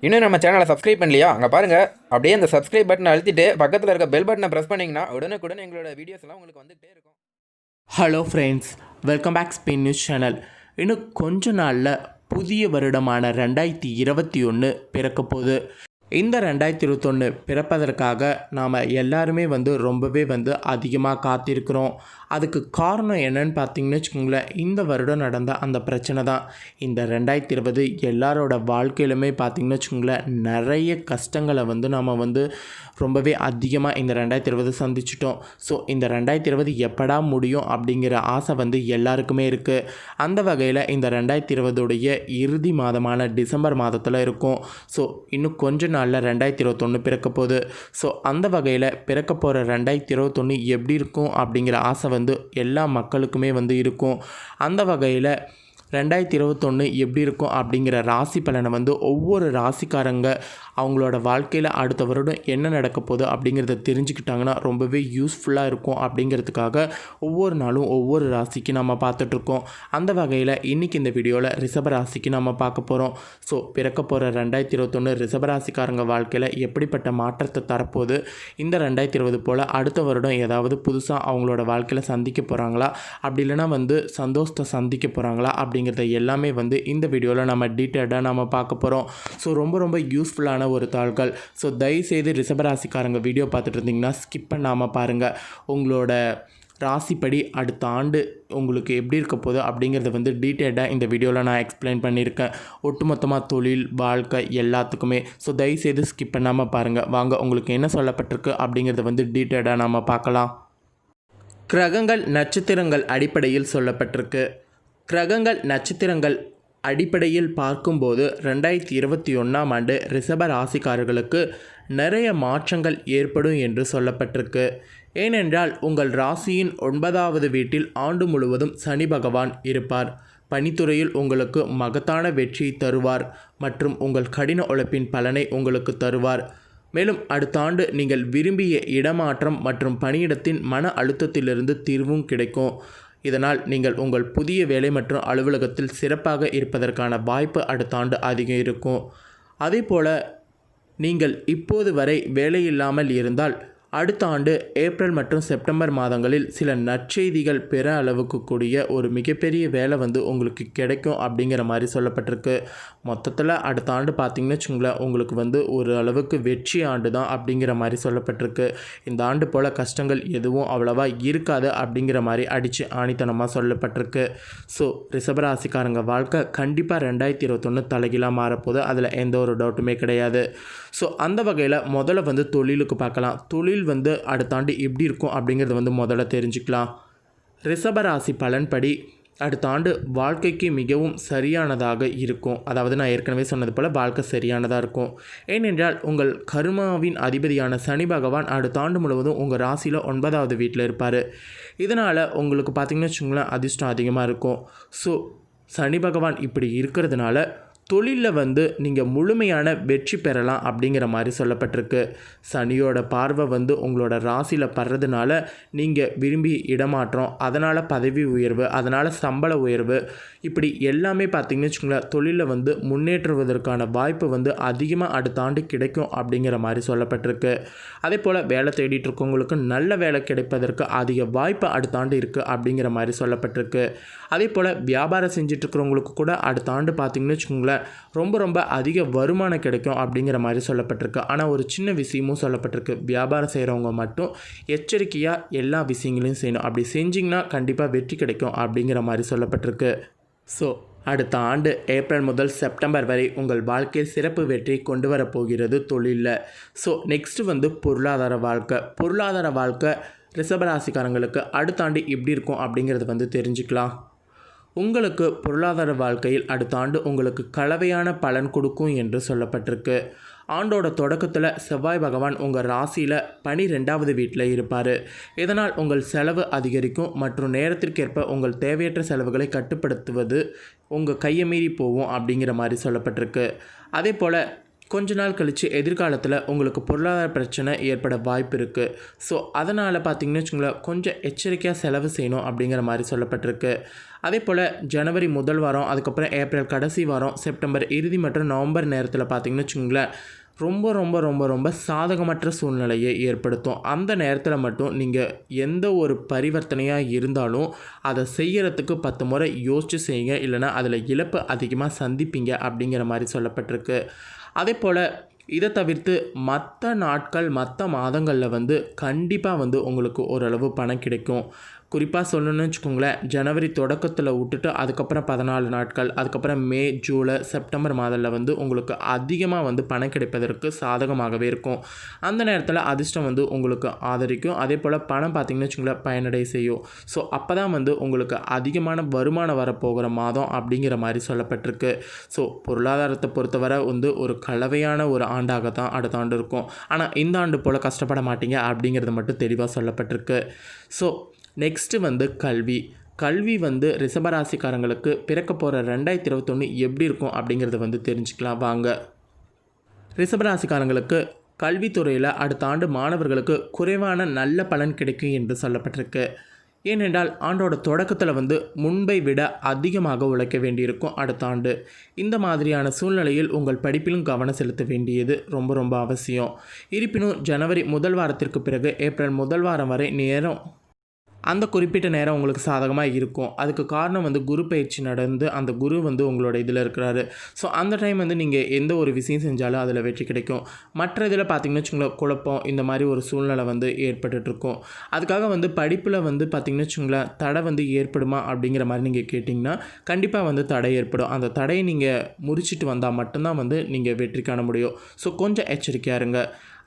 இன்னும் நம்ம சேனலை சப்ஸ்கிரைப் பண்ணலையா? அங்கே பாருங்கள், அப்படியே அந்த சப்ஸ்கிரைப் பட்டனை அழுத்திட்டு பக்கத்தில் இருக்க பெல் பட்டனை ப்ரெஸ் பண்ணிங்கன்னா உடனுக்குடன் எங்களோட வீடியோஸ் எல்லாம் உங்களுக்கு வந்துகிட்டே இருக்கும். Hello friends, welcome back Spain news channel. இன்னும் கொஞ்ச நாளில் புதிய வருடமான 2021 பிறக்க போகுது. இந்த 2021 பிறப்பதற்காக நாம் எல்லாருமே ரொம்பவே அதிகமாக காத்திருக்கிறோம். அதுக்கு காரணம் என்னன்னு பார்த்தீங்கன்னு வச்சுக்கோங்களேன், இந்த வருடம் நடந்த அந்த பிரச்சனை தான். இந்த 2020 எல்லாரோட வாழ்க்கையிலுமே பார்த்திங்கன்னு வச்சுக்கோங்களேன், நிறைய கஷ்டங்களை நாம் ரொம்பவே அதிகமாக இந்த 2020 சந்திச்சிட்டோம். ஸோ இந்த 2020 எப்படா முடியும் அப்படிங்கிற ஆசை எல்லாருக்குமே இருக்குது. அந்த வகையில் இந்த 2020உடைய இறுதி மாதமான டிசம்பர் மாதத்தில் இருக்கும். ஸோ இன்னும் கொஞ்ச நாளில் 2021 பிறக்க போகுது. ஸோ அந்த வகையில் பிறக்க போகிற 2021 எப்படி இருக்கும் அப்படிங்கிற ஆசை எல்லா மக்களுக்குமே இருக்கும். அந்த வகையில் 2021 எப்படி இருக்கும் அப்படிங்கிற ராசி பலனை ஒவ்வொரு ராசிக்காரங்க அவங்களோட வாழ்க்கையில் அடுத்த வருடம் என்ன நடக்க போகுது அப்படிங்கிறத தெரிஞ்சுக்கிட்டாங்கன்னா ரொம்பவே யூஸ்ஃபுல்லாக இருக்கும். அப்படிங்கிறதுக்காக ஒவ்வொரு நாளும் ஒவ்வொரு ராசிக்கு நம்ம பார்த்துட்ருக்கோம். அந்த வகையில் இன்றைக்கி இந்த வீடியோவில் ரிஷப ராசிக்கு நம்ம பார்க்க போகிறோம். ஸோ பிறக்க போகிற 2021 ரிஷபராசிக்காரங்க வாழ்க்கையில் எப்படிப்பட்ட மாற்றத்தை தரப்போகுது, இந்த 2020 போல் அடுத்த வருடம் ஏதாவது புதுசாக அவங்களோட வாழ்க்கையில் சந்திக்க போகிறாங்களா, அப்படி இல்லைனா சந்தோஷத்தை சந்திக்க போகிறாங்களா அப்படிங்கிறத எல்லாமே இந்த வீடியோவில் நம்ம டீட்டெயில்டாக நம்ம பார்க்க போகிறோம். ஸோ ரொம்ப யூஸ்ஃபுல்லான ஒரு தாள்கள். ஸோ தயவுசெய்து ரிஷபராசிக்காரங்க வீடியோ பார்த்துட்டு இருந்தீங்கன்னா ஸ்கிப் பண்ணாமல் பாருங்கள். உங்களோட ராசிப்படி அடுத்த ஆண்டு உங்களுக்கு எப்படி இருக்க போகுது அப்படிங்கிறத டீட்டெயில்டாக இந்த வீடியோவில் நான் எக்ஸ்பிளைன் பண்ணியிருக்கேன். ஒட்டுமொத்தமாக தொழில், வாழ்க்கை எல்லாத்துக்குமே. ஸோ தயவுசெய்து ஸ்கிப் பண்ணாமல் பாருங்கள். வாங்க, உங்களுக்கு என்ன சொல்லப்பட்டிருக்கு அப்படிங்கிறத டீட்டெயில்டாக நம்ம பார்க்கலாம். கிரகங்கள் நட்சத்திரங்கள் அடிப்படையில் சொல்லப்பட்டிருக்கு. கிரகங்கள் நட்சத்திரங்கள் அடிப்படையில் பார்க்கும்போது 2021ஆம் ஆண்டு ரிஷப ராசிக்காரர்களுக்கு நிறைய மாற்றங்கள் ஏற்படும் என்று சொல்லப்பட்டிருக்கு. ஏனென்றால் உங்கள் ராசியின் 9வது வீட்டில் ஆண்டு முழுவதும் சனி பகவான் இருப்பார். பணித்துறையில் உங்களுக்கு மகத்தான வெற்றியை தருவார் மற்றும் உங்கள் கடின உழைப்பின் பலனை உங்களுக்கு தருவார். மேலும் அடுத்த ஆண்டு நீங்கள் விரும்பிய இடமாற்றம் மற்றும் பணியிடத்தின் மன அழுத்தத்திலிருந்து தீர்வும் கிடைக்கும். இதனால் நீங்கள் உங்கள் புதிய வேலை மற்றும் அலுவலகத்தில் சிறப்பாக இருப்பதற்கான வாய்ப்பு அடுத்த ஆண்டு அதிகம் இருக்கும். அதே போல் நீங்கள் இப்போது வரை வேலையில்லாமல் இருந்தால் அடுத்த ஆண்டு ஏப்ரல் மற்றும் செப்டம்பர் மாதங்களில் சில நற்செய்திகள் பெற அளவுக்கு கூடிய ஒரு மிகப்பெரிய வேலை உங்களுக்கு கிடைக்கும் அப்படிங்கிற மாதிரி சொல்லப்பட்டிருக்கு. மொத்தத்தில் அடுத்த ஆண்டு பார்த்திங்கன்னு வச்சுங்களேன், உங்களுக்கு ஒரு அளவுக்கு வெற்றி ஆண்டு தான் அப்படிங்கிற மாதிரி சொல்லப்பட்டிருக்கு. இந்த ஆண்டு போல் கஷ்டங்கள் எதுவும் அவ்வளவா இருக்காது அப்படிங்கிற மாதிரி அடித்து ஆணித்தனமாக சொல்லப்பட்டிருக்கு. ஸோ ரிஷபராசிக்காரங்க வாழ்க்கை கண்டிப்பாக 2021 தலைகீழாக மாறப்போகுது, அதில் எந்த ஒரு டவுட்டுமே கிடையாது. ஸோ அந்த வகையில் முதல்ல தொழிலுக்கு பார்க்கலாம். தொழில் அடுத்த ஆண்டு எப்படி இருக்கும் அப்படிங்கிறது முதல்ல தெரிஞ்சுக்கலாம். ரிஷபராசி பலன்படி அடுத்த ஆண்டு வாழ்க்கைக்கு மிகவும் சரியானதாக இருக்கும். அதாவது நான் ஏற்கனவே சொன்னது போல் வாழ்க்கை சரியானதாக இருக்கும். ஏனென்றால் உங்கள் கர்மாவின் அதிபதியான சனி பகவான் அடுத்த ஆண்டு முழுவதும் உங்கள் ராசியில் 9வது வீட்டில் இருப்பார். இதனால் உங்களுக்கு பார்த்திங்கன்னு வச்சுங்களேன், அதிர்ஷ்டம் அதிகமாக இருக்கும். ஸோ சனி பகவான் இப்படி இருக்கிறதுனால தொழிலில் நீங்கள் முழுமையான வெற்றி பெறலாம் அப்படிங்கிற மாதிரி சொல்லப்பட்டிருக்கு. சனியோட பார்வை உங்களோட ராசியில் படுறதுனால நீங்கள் விரும்பி இடமாற்றம், அதனால் பதவி உயர்வு, அதனால் சம்பள உயர்வு, இப்படி எல்லாமே பார்த்திங்கன்னு வச்சுக்கோங்களேன், தொழிலில் முன்னேற்றுவதற்கான வாய்ப்பு அதிகமாக அடுத்த ஆண்டு கிடைக்கும் அப்படிங்கிற மாதிரி சொல்லப்பட்டிருக்கு. அதே போல் வேலை தேடிட்டு இருக்கவங்களுக்கு நல்ல வேலை கிடைப்பதற்கு அதிக வாய்ப்பு அடுத்த ஆண்டு இருக்குது அப்படிங்கிற மாதிரி சொல்லப்பட்டிருக்கு. அதே போல் வியாபாரம் செஞ்சிட்ருக்கிறவங்களுக்கு கூட அடுத்த ஆண்டு பார்த்திங்கன்னு வச்சுக்கோங்களேன் ரொம்ப அதிக வருமானம் கிடைக்கும் அப்படிங்கிற மாதிரி சொல்லப்பட்டிருக்கு. ஆனால் ஒரு சின்ன விஷயமும் சொல்லப்பட்டிருக்கு. வியாபாரம் செய்கிறவங்க மட்டும் எச்சரிக்கையாக எல்லா விஷயங்களையும் செய்யணும். அப்படி செஞ்சிங்கன்னா கண்டிப்பாக வெற்றி கிடைக்கும் அப்படிங்கிற மாதிரி சொல்லப்பட்டிருக்கு. ஸோ அடுத்த ஆண்டு ஏப்ரல் முதல் செப்டம்பர் வரை உங்கள் வாழ்க்கையில் சிறப்பு வெற்றி கொண்டு வரப்போகிறது தொழிலில். ஸோ நெக்ஸ்ட்டு பொருளாதார வாழ்க்கை ரிஷபராசிக்காரங்களுக்கு அடுத்த ஆண்டு எப்படி இருக்கும் அப்படிங்கிறது தெரிஞ்சுக்கலாம். உங்களுக்கு பொருளாதார வாழ்க்கையில் அடுத்த ஆண்டு உங்களுக்கு கலவையான பலன் கொடுக்கும் என்று சொல்லப்பட்டிருக்கு. ஆண்டோட தொடக்கத்தில் செவ்வாய் பகவான் உங்கள் ராசியில் 12வது வீட்டில் இருப்பார். இதனால் உங்கள் செலவு அதிகரிக்கும் மற்றும் நேரத்திற்கேற்ப உங்கள் தேவையற்ற செலவுகளை கட்டுப்படுத்துவது உங்கள் கையை மீறி போகும் அப்படிங்கிற மாதிரி சொல்லப்பட்டிருக்கு. அதே போல் கொஞ்ச நாள் கழித்து எதிர்காலத்தில் உங்களுக்கு பொருளாதார பிரச்சனை ஏற்பட வாய்ப்பு இருக்குது. ஸோ அதனால் பார்த்திங்கன்னு வச்சுங்களேன், கொஞ்சம் எச்சரிக்கையாக செலவு செய்யணும் அப்படிங்கிற மாதிரி சொல்லப்பட்டிருக்கு. அதே போல் ஜனவரி முதல் வாரம், அதுக்கப்புறம் ஏப்ரல் கடைசி வாரம், செப்டம்பர் இறுதி மற்றும் நவம்பர் நேரத்தில் பார்த்திங்கன்னு வச்சுங்களேன், ரொம்ப ரொம்ப ரொம்ப ரொம்ப சாதகமற்ற சூழ்நிலையை ஏற்படுத்தும். அந்த நேரத்தில் மட்டும் நீங்கள் எந்த ஒரு பரிவர்த்தனையாக இருந்தாலும் அதை செய்கிறதுக்கு 10 முறை யோசித்து செய்யுங்க, இல்லைனா அதில் இழப்பு அதிகமாக சந்திப்பீங்க அப்படிங்கிற மாதிரி சொல்லப்பட்டிருக்கு. அதே போல் இதை தவிர்த்து மற்ற நாட்கள் மற்ற மாதங்களில் கண்டிப்பாக உங்களுக்கு ஓரளவு பணம் கிடைக்கும். குறிப்பாக சொல்லணும்னு வச்சுக்கோங்களேன், ஜனவரி தொடக்கத்தில் விட்டுட்டு அதுக்கப்புறம் 14 நாட்கள், அதுக்கப்புறம் மே, ஜூலை, செப்டம்பர் மாதத்தில் உங்களுக்கு அதிகமாக பணம் கிடைப்பதற்கு சாதகமாகவே இருக்கும். அந்த நேரத்தில் அதிர்ஷ்டம் உங்களுக்கு ஆதரிக்கும். அதே போல் பணம் பார்த்திங்கன்னு வச்சுக்கோங்களேன், பயனடைய செய்யும். ஸோ அப்போ தான் உங்களுக்கு அதிகமான வருமானம் வரப்போகிற மாதம் அப்படிங்கிற மாதிரி சொல்லப்பட்டிருக்கு. ஸோ பொருளாதாரத்தை பொறுத்தவரை ஒரு கலவையான ஒரு ஆண்டாக தான் அடுத்த ஆண்டு இருக்கும். ஆனால் இந்த ஆண்டு போல் கஷ்டப்பட மாட்டீங்க அப்படிங்கிறது மட்டும் தெளிவாக சொல்லப்பட்டிருக்கு. ஸோ நெக்ஸ்ட்டு கல்வி. கல்வி ரிஷபராசிக்காரங்களுக்கு பிறக்க போகிற 2021 எப்படி இருக்கும் அப்படிங்கிறத தெரிஞ்சுக்கலாம் வாங்க. ரிஷபராசிக்காரங்களுக்கு கல்வித்துறையில் அடுத்த ஆண்டு மாணவர்களுக்கு குறைவான நல்ல பலன் கிடைக்கும் என்று சொல்லப்பட்டிருக்கு. ஏனென்றால் ஆண்டோட தொடக்கத்தில் முன்பை விட அதிகமாக உழைக்க வேண்டியிருக்கும் அடுத்த ஆண்டு. இந்த மாதிரியான சூழ்நிலையில் உங்கள் படிப்பிலும் கவனம் செலுத்த வேண்டியது ரொம்ப ரொம்ப அவசியம். இருப்பினும் ஜனவரி முதல் வாரத்திற்கு பிறகு ஏப்ரல் முதல் வாரம் வரை நேரம், அந்த குறிப்பிட்ட நேரம் உங்களுக்கு சாதகமாக இருக்கும். அதுக்கு காரணம் குரு பயிற்சி நடந்து அந்த குரு உங்களோட இதில் இருக்கிறாரு. ஸோ அந்த டைம் நீங்கள் எந்த ஒரு விஷயம் செஞ்சாலும் அதில் வெற்றி கிடைக்கும். மற்ற இதில் பார்த்திங்கன்னு வச்சுங்களேன், குழப்பம் இந்த மாதிரி ஒரு சூழ்நிலை ஏற்பட்டுருக்கும். அதுக்காக படிப்பில் பார்த்திங்கன்னு வச்சுங்களேன், தடை ஏற்படுமா அப்படிங்கிற மாதிரி நீங்கள் கேட்டிங்கன்னா கண்டிப்பாக தடை ஏற்படும். அந்த தடையை நீங்கள் முறிச்சிட்டு வந்தால் மட்டும்தான் நீங்கள் வெற்றி காண முடியும். ஸோ கொஞ்சம் எச்சரிக்கையாக இருங்க.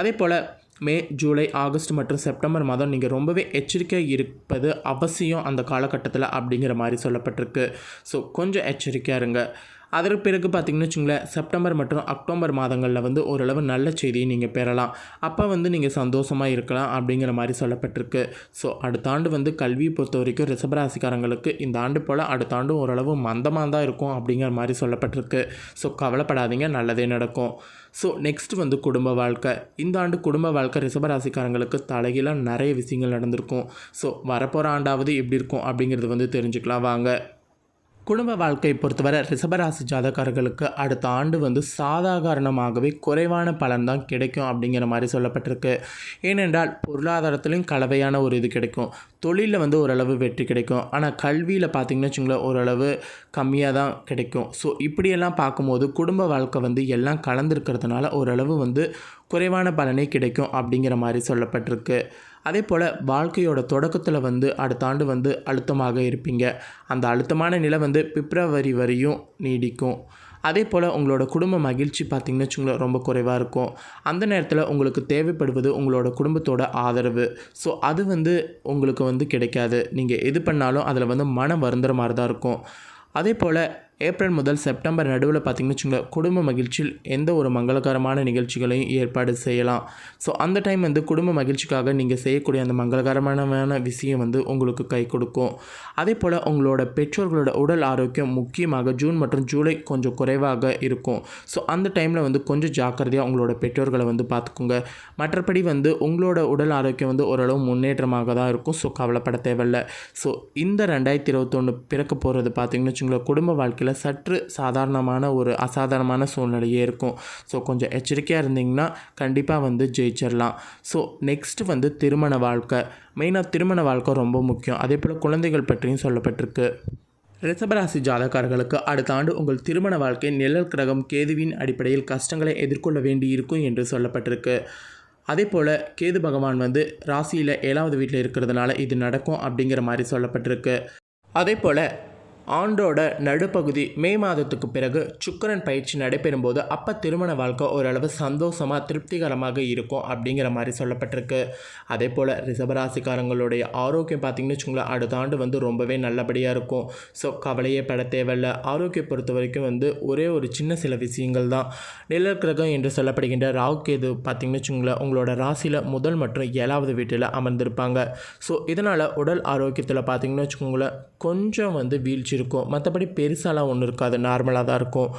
அதே போல் மே, ஜூலை, ஆகஸ்ட் மற்றும் செப்டம்பர் மாதம் நீங்கள் ரொம்பவே எச்சரிக்கையாக இருப்பது அவசியம் அந்த காலகட்டத்தில் அப்படிங்கிற மாதிரி சொல்லப்பட்டிருக்கு. ஸோ கொஞ்சம் எச்சரிக்கையாக இருங்க. அதற்கு பிறகு பார்த்திங்கன்னு வச்சுங்களேன், செப்டம்பர் மற்றும் அக்டோபர் மாதங்களில் ஓரளவு நல்ல செய்தியை நீங்கள் பெறலாம். அப்போ நீங்கள் சந்தோஷமாக இருக்கலாம் அப்படிங்கிற மாதிரி சொல்லப்பட்டிருக்கு. ஸோ அடுத்த ஆண்டு கல்வியை பொறுத்த வரைக்கும் ரிஷபராசிக்காரங்களுக்கு இந்த ஆண்டு போல் அடுத்த ஆண்டு ஓரளவு மந்தமாக தான் இருக்கும் அப்படிங்கிற மாதிரி சொல்லப்பட்டிருக்கு. ஸோ கவலைப்படாதீங்க, நல்லதே நடக்கும். ஸோ நெக்ஸ்ட் குடும்ப வாழ்க்கை. இந்த ஆண்டு குடும்ப வாழ்க்கை ரிஷபராசிக்காரங்களுக்கு தலைகீழாக நிறைய விஷயங்கள் நடந்திருக்கும். ஸோ வரப்போகிற ஆண்டாவது எப்படி இருக்கும் அப்படிங்கிறது தெரிஞ்சுக்கலாம் வாங்க. குடும்ப வாழ்க்கையை பொறுத்தவரை ரிஷபராசி ஜாதகர்களுக்கு அடுத்த ஆண்டு சாதாரணமாகவே குறைவான பலன் தான் கிடைக்கும் அப்படிங்கிற மாதிரி சொல்லப்பட்டிருக்கு. ஏனென்றால் பொருளாதாரத்துலேயும் கலவையான ஒரு இது கிடைக்கும். தொழிலில் ஓரளவு வெற்றி கிடைக்கும். ஆனால் கல்வியில் பார்த்திங்கன்னு வச்சுங்களேன், ஓரளவு கம்மியாக தான் கிடைக்கும். ஸோ இப்படியெல்லாம் பார்க்கும்போது குடும்ப வாழ்க்கை எல்லாம் கலந்துருக்கிறதுனால ஓரளவு குறைவான பலனே கிடைக்கும் அப்படிங்கிற மாதிரி சொல்லப்பட்டிருக்கு. அதே போல் வாழ்க்கையோட தொடக்கத்தில் அடுத்த ஆண்டு அழுத்தமாக இருப்பீங்க. அந்த அழுத்தமான நிலை பிப்ரவரி வரையும் நீடிக்கும். அதே போல் உங்களோட குடும்ப மகிழ்ச்சி பார்த்திங்கன்னு வச்சுங்களேன் ரொம்ப குறைவாக இருக்கும். அந்த நேரத்தில் உங்களுக்கு தேவைப்படுவது உங்களோட குடும்பத்தோட ஆதரவு. ஸோ அது உங்களுக்கு கிடைக்காது. நீங்கள் எது பண்ணாலும் அதில் மனம் வருந்துற மாதிரி தான் இருக்கும். அதே போல் ஏப்ரல் முதல் செப்டம்பர் நடுவில் பார்த்திங்கன்னு வச்சுங்களேன், குடும்ப மகிழ்ச்சியில் எந்த ஒரு மங்களகரமான நிகழ்ச்சிகளையும் ஏற்பாடு செய்யலாம். ஸோ அந்த டைம் குடும்ப மகிழ்ச்சிக்காக நீங்கள் செய்யக்கூடிய அந்த மங்களகரமான விஷயம் உங்களுக்கு கை கொடுக்கும். அதே போல் உங்களோட பெற்றோர்களோட உடல் ஆரோக்கியம் முக்கியமாக ஜூன் மற்றும் ஜூலை கொஞ்சம் குறைவாக இருக்கும். ஸோ அந்த டைமில் கொஞ்சம் ஜாக்கிரதையாக உங்களோட பெற்றோர்களை பார்த்துக்கோங்க. மற்றபடி உங்களோட உடல் ஆரோக்கியம் ஓரளவு முன்னேற்றமாக தான் இருக்கும். ஸோ கவலைப்பட தேவையில்லை. ஸோ இந்த 2021 பிறக்க போகிறது பார்த்திங்கன்னு வச்சுங்களேன், குடும்ப வாழ்க்கையில் சற்று சாதாரணமான ஒரு அசாதாரணமான சூழ்நிலையே இருக்கும். ஸோ கொஞ்சம் எச்சரிக்கையாக இருந்தீங்கன்னா கண்டிப்பாக ஜெயிச்சிடலாம். ஸோ நெக்ஸ்ட்டு திருமண வாழ்க்கை. மெயினாக திருமண வாழ்க்கை ரொம்ப முக்கியம். அதே போல் குழந்தைகள் பற்றியும் சொல்லப்பட்டிருக்கு. ரிஷபராசி ஜாதகர்களுக்கு அடுத்த ஆண்டு உங்கள் திருமண வாழ்க்கை நிழல் கிரகம் கேதுவின் அடிப்படையில் கஷ்டங்களை எதிர்கொள்ள வேண்டி இருக்கும் என்று சொல்லப்பட்டிருக்கு. அதே போல் கேது பகவான் ராசியில் 7வது வீட்டில் இருக்கிறதுனால இது நடக்கும் அப்படிங்கிற மாதிரி சொல்லப்பட்டிருக்கு. அதே போல் ஆண்டோட நடுப்பகுதி மே மாதத்துக்கு பிறகு சுக்கிரன் பயிற்சி நடைபெறும்போது அப்போ திருமண வாழ்க்கை ஓரளவு சந்தோஷமாக திருப்திகரமாக இருக்கும் அப்படிங்கிற மாதிரி சொல்லப்பட்டிருக்கு. அதே போல் ரிஷபராசிக்காரங்களுடைய ஆரோக்கியம் பார்த்திங்கன்னு வச்சுக்கோங்களேன், அடுத்த ஆண்டு ரொம்பவே நல்லபடியாக இருக்கும். ஸோ கவலையே பட தேவையில்லை. ஆரோக்கியம் பொறுத்த வரைக்கும் ஒரே ஒரு சின்ன சில விஷயங்கள் தான். நிழல் கிரகம் என்று சொல்லப்படுகின்ற ராகு கேது பார்த்திங்கன்னு வச்சுக்கோங்களேன், உங்களோட ராசியில் முதல் மற்றும் 7வது வீட்டில் அமர்ந்திருப்பாங்க. ஸோ இதனால் உடல் ஆரோக்கியத்தில் பார்த்திங்கன்னு வச்சுக்கோங்களேன் கொஞ்சம் வீழ்ச்சி பிடிச்சிருக்கும். மற்றபடி பெருசாலாம் ஒன்றும் இருக்காது, நார்மலாக தான் இருக்கும்.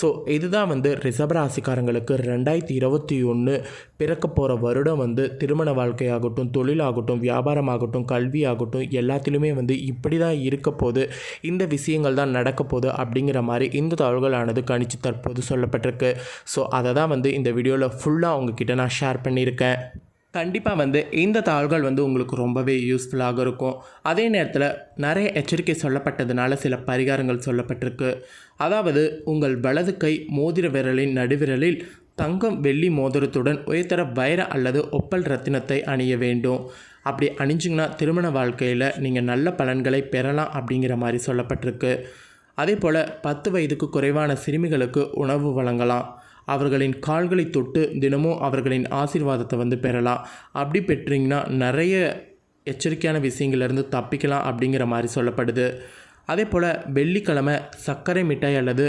ஸோ இதுதான் வந்து ரிஷபராசிக்காரங்களுக்கு 2021 பிறக்க போகிற வருடம் வந்து திருமண வாழ்க்கையாகட்டும், தொழிலாகட்டும், வியாபாரமாகட்டும், கல்வியாகட்டும் எல்லாத்திலுமே வந்து இப்படி தான் இருக்க போது, இந்த விஷயங்கள் தான் நடக்க போகுது அப்படிங்கிற மாதிரி இந்த தகவல்களானது கணிச்சு தற்போது சொல்லப்பட்டிருக்கு. ஸோ அதை தான் வந்து இந்த வீடியோவில் ஃபுல்லாக உங்ககிட்ட நான் ஷேர் பண்ணியிருக்கேன். கண்டிப்பாக வந்து இந்த தகவல்கள் வந்து உங்களுக்கு ரொம்பவே யூஸ்ஃபுல்லாக இருக்கும். அதே நேரத்தில் நிறைய எச்சரிக்கை சொல்லப்பட்டதுனால சில பரிகாரங்கள் சொல்லப்பட்டிருக்கு. அதாவது உங்கள் வலது கை மோதிர விரலின் நடுவிரலில் தங்கம் வெள்ளி மோதிரத்துடன் உயர்தர வைர அல்லது ஒப்பல் ரத்தினத்தை அணிய வேண்டும். அப்படி அணிஞ்சிங்கன்னா திருமண வாழ்க்கையில் நீங்கள் நல்ல பலன்களை பெறலாம் அப்படிங்கிற மாதிரி சொல்லப்பட்டிருக்கு. அதே போல் 10 வயதுக்கு குறைவான சிறுமிகளுக்கு உணவு வழங்கலாம். அவர்களின் கால்களை தொட்டு தினமும் அவர்களின் ஆசீர்வாதத்தை வந்து பெறலாம். அப்படி பெற்றீங்கன்னா நிறைய எச்சரிக்கையான விஷயங்கள்லேருந்து தப்பிக்கலாம் அப்படிங்கிற மாதிரி சொல்லப்படுது. அதே போல் வெள்ளிக்கிழமை சர்க்கரை மிட்டாய் அல்லது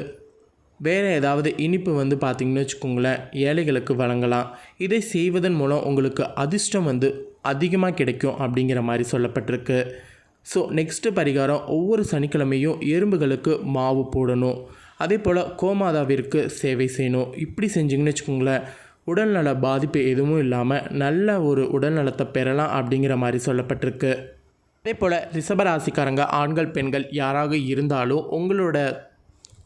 வேறு ஏதாவது இனிப்பு வந்து பார்த்திங்கன்னு வச்சுக்கோங்களேன், ஏழைகளுக்கு வழங்கலாம். இதை செய்வதன் மூலம் உங்களுக்கு அதிர்ஷ்டம் வந்து அதிகமாக கிடைக்கும் அப்படிங்கிற மாதிரி சொல்லப்பட்டிருக்கு. ஸோ நெக்ஸ்ட்டு பரிகாரம், ஒவ்வொரு சனிக்கிழமையும் எறும்புகளுக்கு மாவு போடணும். அதே போல் கோமாதாவிற்கு சேவை செய்யணும். இப்படி செஞ்சிங்கன்னு வச்சுக்கோங்களேன், உடல்நல பாதிப்பு எதுவும் இல்லாமல் நல்ல ஒரு உடல்நலத்தை பெறலாம் அப்படிங்கிற மாதிரி சொல்லப்பட்டிருக்கு. அதே போல் ரிஷபராசிக்காரங்க ஆண்கள் பெண்கள் யாராக இருந்தாலும் உங்களோட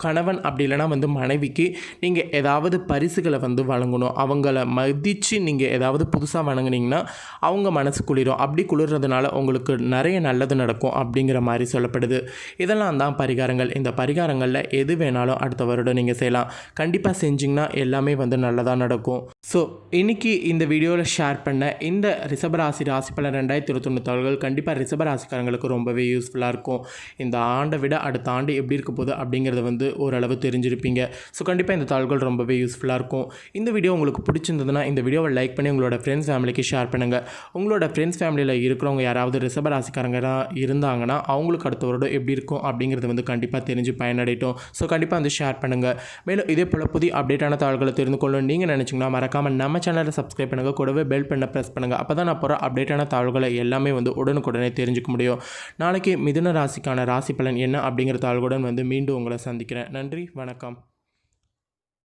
கணவன் அப்படி இல்லைனா வந்து மனைவிக்கு நீங்கள் ஏதாவது பரிசுகளை வந்து வழங்கணும். அவங்கள மதித்து நீங்கள் ஏதாவது புதுசாக வழங்குனீங்கன்னா அவங்க மனசு குளிரும். அப்படி குளிர்றதுனால உங்களுக்கு நிறைய நல்லது நடக்கும் அப்படிங்கிற மாதிரி சொல்லப்படுது. இதெல்லாம் தான் பரிகாரங்கள். இந்த பரிகாரங்களில் எது வேணாலும் அடுத்த வருடம் நீங்கள் செய்யலாம். கண்டிப்பாக செஞ்சிங்கன்னா எல்லாமே வந்து நல்லதாக நடக்கும். ஸோ இன்றைக்கி இந்த வீடியோவில் ஷேர் பண்ண இந்த ரிஷபராசி ராசிப்பலன் 2021 தகவல்கள் கண்டிப்பாக ரிஷபராசிக்காரங்களுக்கு ரொம்பவே யூஸ்ஃபுல்லாக இருக்கும். இந்த ஆண்டை விட அடுத்த ஆண்டு எப்படி இருக்க போகுது அப்படிங்கிறத வந்து ஓரளவு தெரிஞ்சிருப்பீங்க. ஸோ கண்டிப்பாக இந்த தகவல்கள் ரொம்பவே யூஸ்ஃபுல்லாக இருக்கும். இந்த வீடியோ உங்களுக்கு பிடிச்சிருந்ததுன்னா இந்த வீடியோவை லைக் பண்ணி உங்களோட ஃப்ரெண்ட்ஸ் ஃபேமிலிக்கு ஷேர் பண்ணுங்கள். உங்களோட ஃப்ரெண்ட்ஸ் ஃபேமிலியில் இருக்கிறவங்க யாராவது ரிஷபராசிக்காரங்களாக இருந்தாங்கன்னா அவங்களுக்கு அடுத்த வருடம் எப்படி இருக்கும் அப்படிங்கிறது வந்து கண்டிப்பாக தெரிஞ்சு பயனடையட்டும். ஸோ கண்டிப்பாக வந்து ஷேர் பண்ணுங்கள். மேலும் இதே போல் புதிய அப்டேட்டான தகவல்களை தெரிந்து கொள்ளணும் நீங்கள் நினச்சிங்கன்னா மறக்காமல் நம்ம சேனலை சப்ஸ்கிரைப் பண்ணுங்கள். கூடவே பெல் பண்ண ப்ரெஸ் பண்ணுங்கள். அப்போ தான் நான் போகிற அப்டேட்டான தகவல்களை எல்லாமே வந்து உடனுக்குடனே தெரிஞ்சுக்க முடியும். நாளைக்கு மிதுன ராசிக்கான ராசி பலன் என்ன அப்படிங்கிற தகவலுடன் வந்து மீண்டும் உங்களை சந்திக்கிறேன். நன்றி, வணக்கம்.